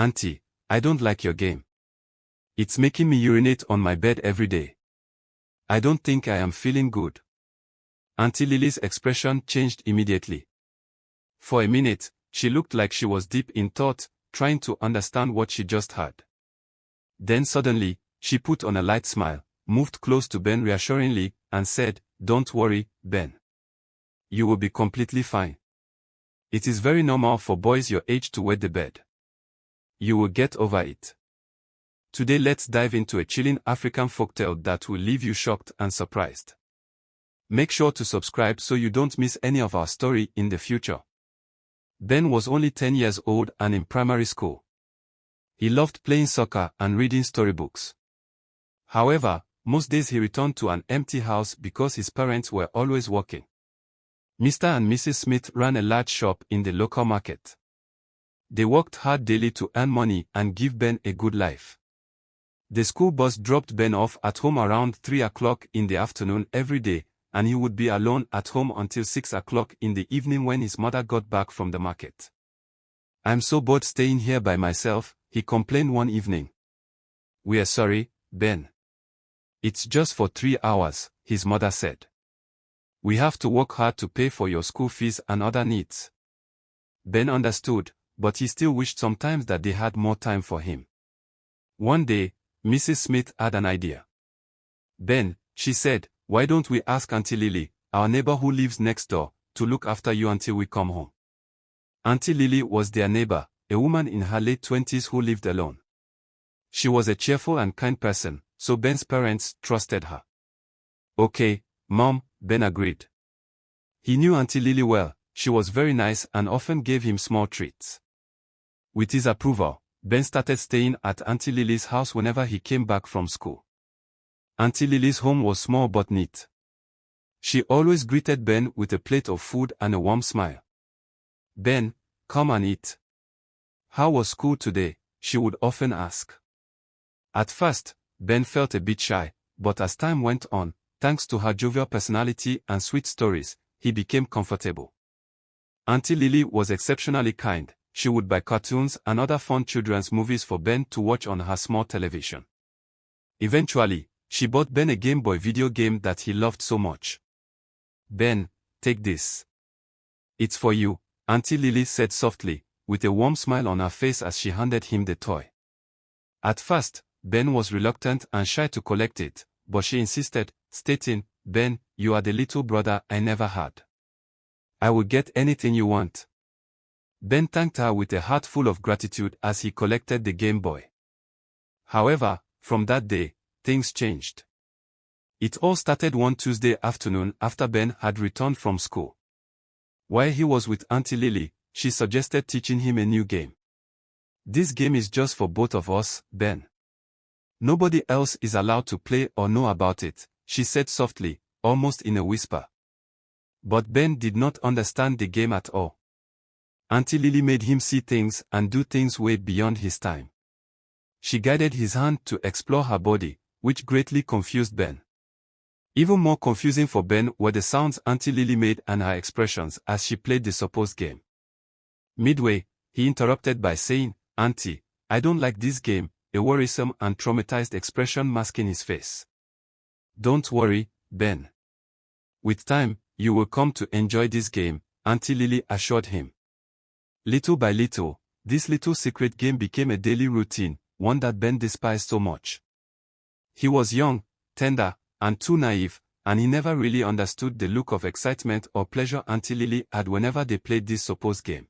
Auntie, I don't like your game. It's making me urinate on my bed every day. I don't think I am feeling good. Auntie Lily's expression changed immediately. For a minute, she looked like she was deep in thought, trying to understand what she just heard. Then suddenly, she put on a light smile, moved close to Ben reassuringly, and said, "Don't worry, Ben. You will be completely fine. It is very normal for boys your age to wet the bed. You will get over it." Today let's dive into a chilling African folktale that will leave you shocked and surprised. Make sure to subscribe so you don't miss any of our story in the future. Ben was only 10 years old and in primary school. He loved playing soccer and reading storybooks. However, most days he returned to an empty house because his parents were always working. Mr. and Mrs. Smith ran a large shop in the local market. They worked hard daily to earn money and give Ben a good life. The school bus dropped Ben off at home around 3 o'clock in the afternoon every day, and he would be alone at home until 6 o'clock in the evening when his mother got back from the market. "I'm so bored staying here by myself," he complained one evening. "We are sorry, Ben. It's just for 3 hours, his mother said. "We have to work hard to pay for your school fees and other needs." Ben understood, but he still wished sometimes that they had more time for him. One day, Mrs. Smith had an idea. "Ben," she said, "why don't we ask Auntie Lily, our neighbor who lives next door, to look after you until we come home?" Auntie Lily was their neighbor, a woman in her late 20s who lived alone. She was a cheerful and kind person, so Ben's parents trusted her. "Okay, Mom," Ben agreed. He knew Auntie Lily well. She was very nice and often gave him small treats. With his approval, Ben started staying at Auntie Lily's house whenever he came back from school. Auntie Lily's home was small but neat. She always greeted Ben with a plate of food and a warm smile. "Ben, come and eat." "How was school today?" she would often ask. At first, Ben felt a bit shy, but as time went on, thanks to her jovial personality and sweet stories, he became comfortable. Auntie Lily was exceptionally kind. She would buy cartoons and other fun children's movies for Ben to watch on her small television. Eventually, she bought Ben a Game Boy video game that he loved so much. "Ben, take this. It's for you," Auntie Lily said softly, with a warm smile on her face as she handed him the toy. At first, Ben was reluctant and shy to collect it, but she insisted, stating, "Ben, you are the little brother I never had. I will get anything you want." Ben thanked her with a heart full of gratitude as he collected the Game Boy. However, from that day, things changed. It all started one Tuesday afternoon after Ben had returned from school. While he was with Auntie Lily, she suggested teaching him a new game. "This game is just for both of us, Ben. Nobody else is allowed to play or know about it," she said softly, almost in a whisper. But Ben did not understand the game at all. Auntie Lily made him see things and do things way beyond his time. She guided his hand to explore her body, which greatly confused Ben. Even more confusing for Ben were the sounds Auntie Lily made and her expressions as she played the supposed game. Midway, he interrupted by saying, "Auntie, I don't like this game," a worrisome and traumatized expression masking his face. "Don't worry, Ben. With time, you will come to enjoy this game," Auntie Lily assured him. Little by little, this little secret game became a daily routine, one that Ben despised so much. He was young, tender, and too naive, and he never really understood the look of excitement or pleasure Auntie Lily had whenever they played this supposed game.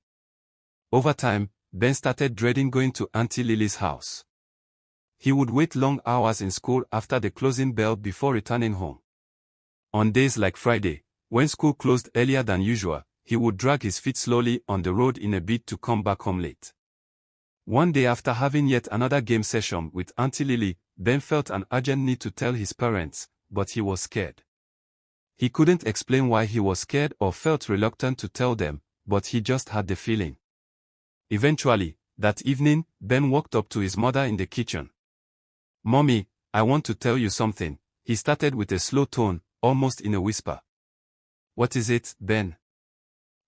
Over time, Ben started dreading going to Auntie Lily's house. He would wait long hours in school after the closing bell before returning home. On days like Friday, when school closed earlier than usual, he would drag his feet slowly on the road in a bid to come back home late. One day after having yet another game session with Auntie Lily, Ben felt an urgent need to tell his parents, but he was scared. He couldn't explain why he was scared or felt reluctant to tell them, but he just had the feeling. Eventually, that evening, Ben walked up to his mother in the kitchen. "Mommy, I want to tell you something," he started with a slow tone, almost in a whisper. "What is it, Ben?"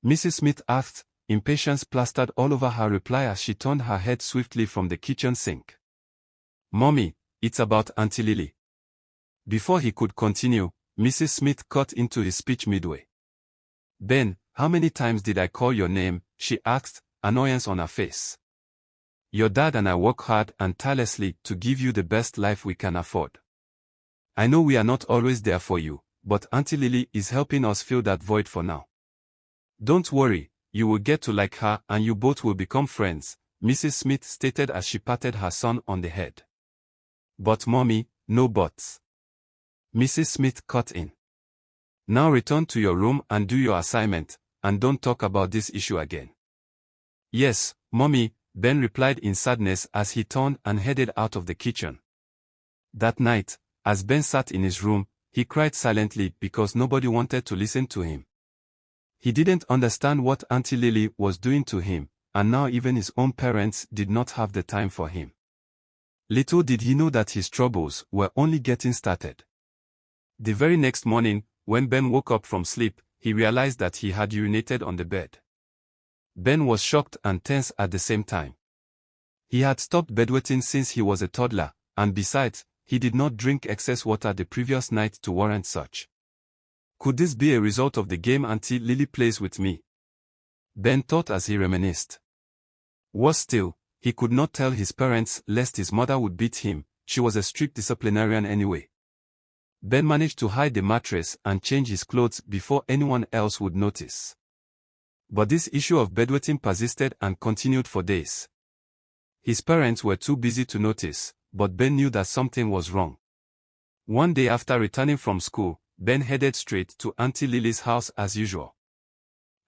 Mrs. Smith asked, impatience plastered all over her reply as she turned her head swiftly from the kitchen sink. "Mommy, it's about Auntie Lily." Before he could continue, Mrs. Smith cut into his speech midway. "Ben, how many times did I call your name?" she asked, annoyance on her face. "Your dad and I work hard and tirelessly to give you the best life we can afford. I know we are not always there for you, but Auntie Lily is helping us fill that void for now. Don't worry, you will get to like her and you both will become friends," Mrs. Smith stated as she patted her son on the head. "But Mommy, no buts," Mrs. Smith cut in. "Now return to your room and do your assignment, and don't talk about this issue again." "Yes, Mommy," Ben replied in sadness as he turned and headed out of the kitchen. That night, as Ben sat in his room, he cried silently because nobody wanted to listen to him. He didn't understand what Auntie Lily was doing to him, and now even his own parents did not have the time for him. Little did he know that his troubles were only getting started. The very next morning, when Ben woke up from sleep, he realized that he had urinated on the bed. Ben was shocked and tense at the same time. He had stopped bedwetting since he was a toddler, and besides, he did not drink excess water the previous night to warrant such. Could this be a result of the game Auntie Lily plays with me? Ben thought as he reminisced. Worse still, he could not tell his parents lest his mother would beat him. She was a strict disciplinarian anyway. Ben managed to hide the mattress and change his clothes before anyone else would notice. But this issue of bedwetting persisted and continued for days. His parents were too busy to notice, but Ben knew that something was wrong. One day after returning from school, Ben headed straight to Auntie Lily's house as usual.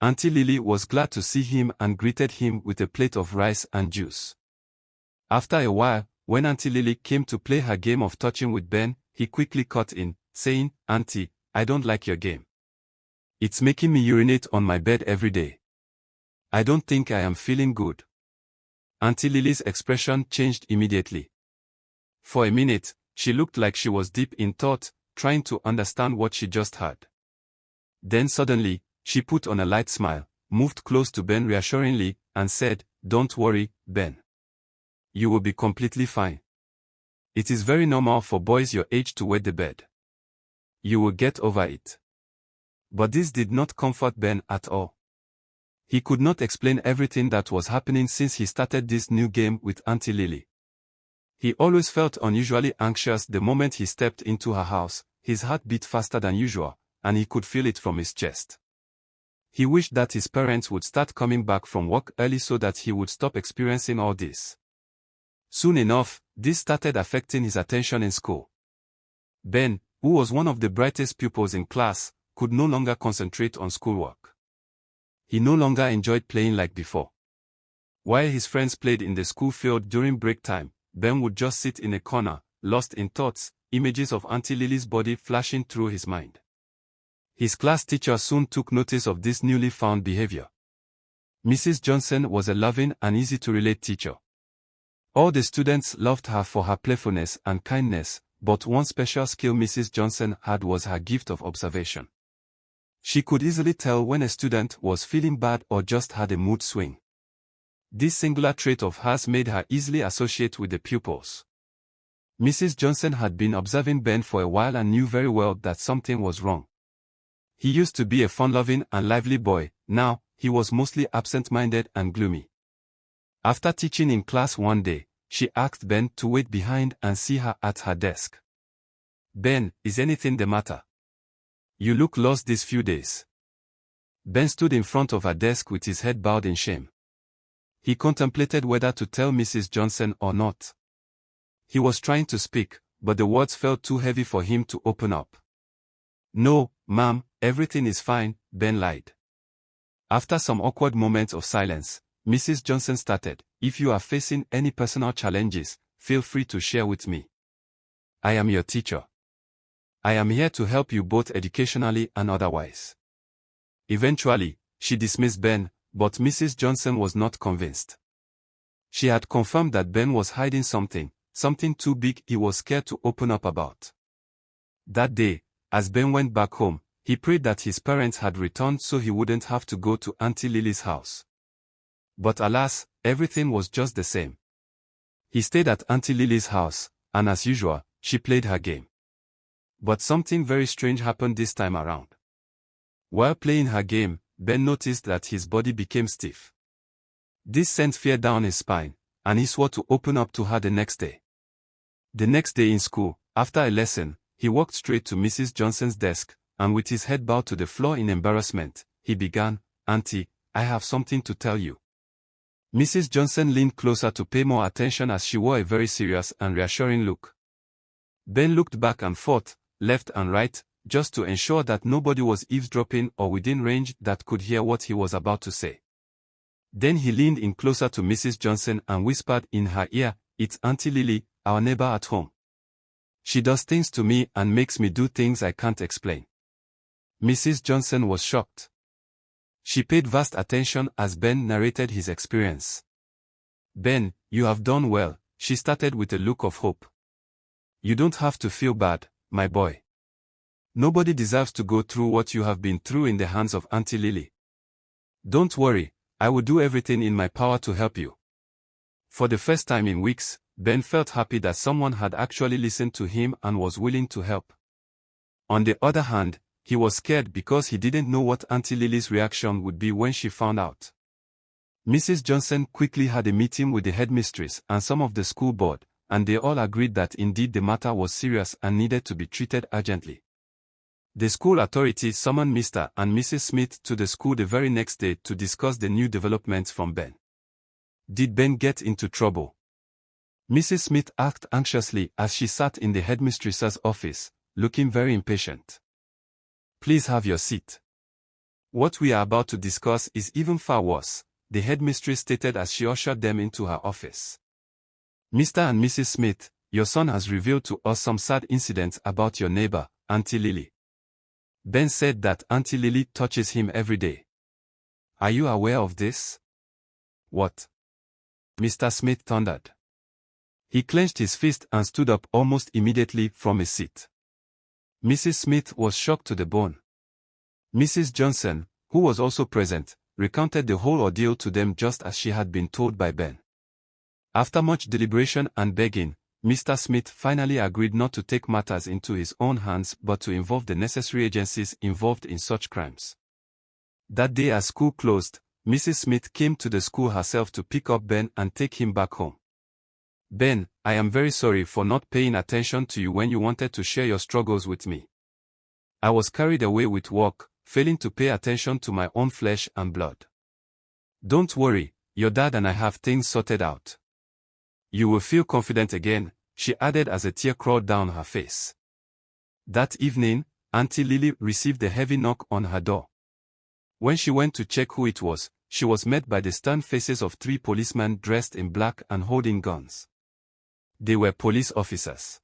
Auntie Lily was glad to see him and greeted him with a plate of rice and juice. After a while, when Auntie Lily came to play her game of touching with Ben, he quickly cut in, saying, "Auntie, I don't like your game. It's making me urinate on my bed every day. I don't think I am feeling good." Auntie Lily's expression changed immediately. For a minute, she looked like she was deep in thought, trying to understand what she just heard. Then suddenly, she put on a light smile, moved close to Ben reassuringly, and said, "Don't worry, Ben. You will be completely fine. It is very normal for boys your age to wet the bed. You will get over it." But this did not comfort Ben at all. He could not explain everything that was happening since he started this new game with Auntie Lily. He always felt unusually anxious the moment he stepped into her house. His heart beat faster than usual, and he could feel it from his chest. He wished that his parents would start coming back from work early so that he would stop experiencing all this. Soon enough, this started affecting his attention in school. Ben, who was one of the brightest pupils in class, could no longer concentrate on schoolwork. He no longer enjoyed playing like before. While his friends played in the school field during break time, Ben would just sit in a corner, lost in thoughts, images of Auntie Lily's body flashing through his mind. His class teacher soon took notice of this newly found behavior. Mrs. Johnson was a loving and easy-to-relate teacher. All the students loved her for her playfulness and kindness, but one special skill Mrs. Johnson had was her gift of observation. She could easily tell when a student was feeling bad or just had a mood swing. This singular trait of hers made her easily associate with the pupils. Mrs. Johnson had been observing Ben for a while and knew very well that something was wrong. He used to be a fun-loving and lively boy. Now, he was mostly absent-minded and gloomy. After teaching in class one day, she asked Ben to wait behind and see her at her desk. "Ben, is anything the matter? You look lost these few days." Ben stood in front of her desk with his head bowed in shame. He contemplated whether to tell Mrs. Johnson or not. He was trying to speak, but the words felt too heavy for him to open up. "No, ma'am, everything is fine," Ben lied. After some awkward moments of silence, Mrs. Johnson started, "If you are facing any personal challenges, feel free to share with me. I am your teacher. I am here to help you both educationally and otherwise." Eventually, she dismissed Ben, but Mrs. Johnson was not convinced. She had confirmed that Ben was hiding something too big he was scared to open up about. That day, as Ben went back home, he prayed that his parents had returned so he wouldn't have to go to Auntie Lily's house. But alas, everything was just the same. He stayed at Auntie Lily's house, and as usual, she played her game. But something very strange happened this time around. While playing her game, Ben noticed that his body became stiff. This sent fear down his spine, and he swore to open up to her the next day. The next day in school, after a lesson, he walked straight to Mrs. Johnson's desk, and with his head bowed to the floor in embarrassment, he began, "Auntie, I have something to tell you." Mrs. Johnson leaned closer to pay more attention as she wore a very serious and reassuring look. Ben looked back and forth, left and right, just to ensure that nobody was eavesdropping or within range that could hear what he was about to say. Then he leaned in closer to Mrs. Johnson and whispered in her ear, "It's Auntie Lily, our neighbor at home. She does things to me and makes me do things I can't explain." Mrs. Johnson was shocked. She paid vast attention as Ben narrated his experience. "Ben, you have done well," she started with a look of hope. "You don't have to feel bad, my boy. Nobody deserves to go through what you have been through in the hands of Auntie Lily. Don't worry, I will do everything in my power to help you." For the first time in weeks, Ben felt happy that someone had actually listened to him and was willing to help. On the other hand, he was scared because he didn't know what Auntie Lily's reaction would be when she found out. Mrs. Johnson quickly had a meeting with the headmistress and some of the school board, and they all agreed that indeed the matter was serious and needed to be treated urgently. The school authorities summoned Mr. and Mrs. Smith to the school the very next day to discuss the new developments from Ben. Did Ben get into trouble? Mrs. Smith asked anxiously as she sat in the headmistress's office, looking very impatient. "Please have your seat. What we are about to discuss is even far worse," the headmistress stated as she ushered them into her office. "Mr. and Mrs. Smith, your son has revealed to us some sad incidents about your neighbor, Auntie Lily. Ben said that Auntie Lily touches him every day. Are you aware of this?" "What?" Mr. Smith thundered. He clenched his fist and stood up almost immediately from his seat. Mrs. Smith was shocked to the bone. Mrs. Johnson, who was also present, recounted the whole ordeal to them just as she had been told by Ben. After much deliberation and begging, Mr. Smith finally agreed not to take matters into his own hands but to involve the necessary agencies involved in such crimes. That day as school closed, Mrs. Smith came to the school herself to pick up Ben and take him back home. "Ben, I am very sorry for not paying attention to you when you wanted to share your struggles with me. I was carried away with work, failing to pay attention to my own flesh and blood. Don't worry, your dad and I have things sorted out. You will feel confident again," she added as a tear crawled down her face. That evening, Auntie Lily received a heavy knock on her door. When she went to check who it was, she was met by the stern faces of 3 policemen dressed in black and holding guns. They were police officers.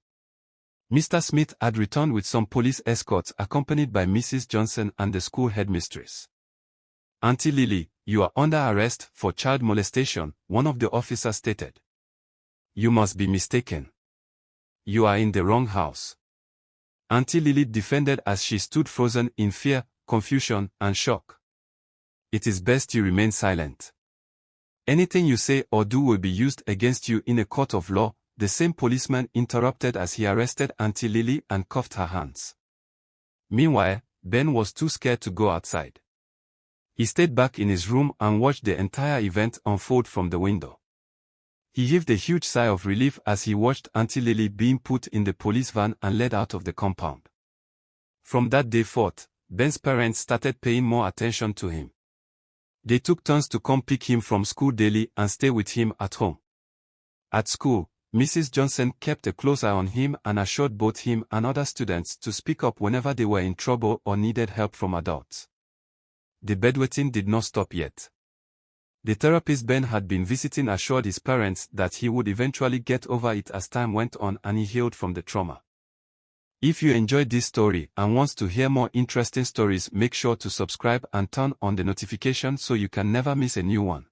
Mr. Smith had returned with some police escorts accompanied by Mrs. Johnson and the school headmistress. "Auntie Lily, you are under arrest for child molestation," one of the officers stated. "You must be mistaken. You are in the wrong house." Auntie Lily defended as she stood frozen in fear, confusion, and shock. "It is best you remain silent. Anything you say or do will be used against you in a court of law," the same policeman interrupted as he arrested Auntie Lily and cuffed her hands. Meanwhile, Ben was too scared to go outside. He stayed back in his room and watched the entire event unfold from the window. He heaved a huge sigh of relief as he watched Auntie Lily being put in the police van and led out of the compound. From that day forth, Ben's parents started paying more attention to him. They took turns to come pick him from school daily and stay with him at home. At school, Mrs. Johnson kept a close eye on him and assured both him and other students to speak up whenever they were in trouble or needed help from adults. The bedwetting did not stop yet. The therapist Ben had been visiting assured his parents that he would eventually get over it as time went on and he healed from the trauma. If you enjoyed this story and want to hear more interesting stories, make sure to subscribe and turn on the notification so you can never miss a new one.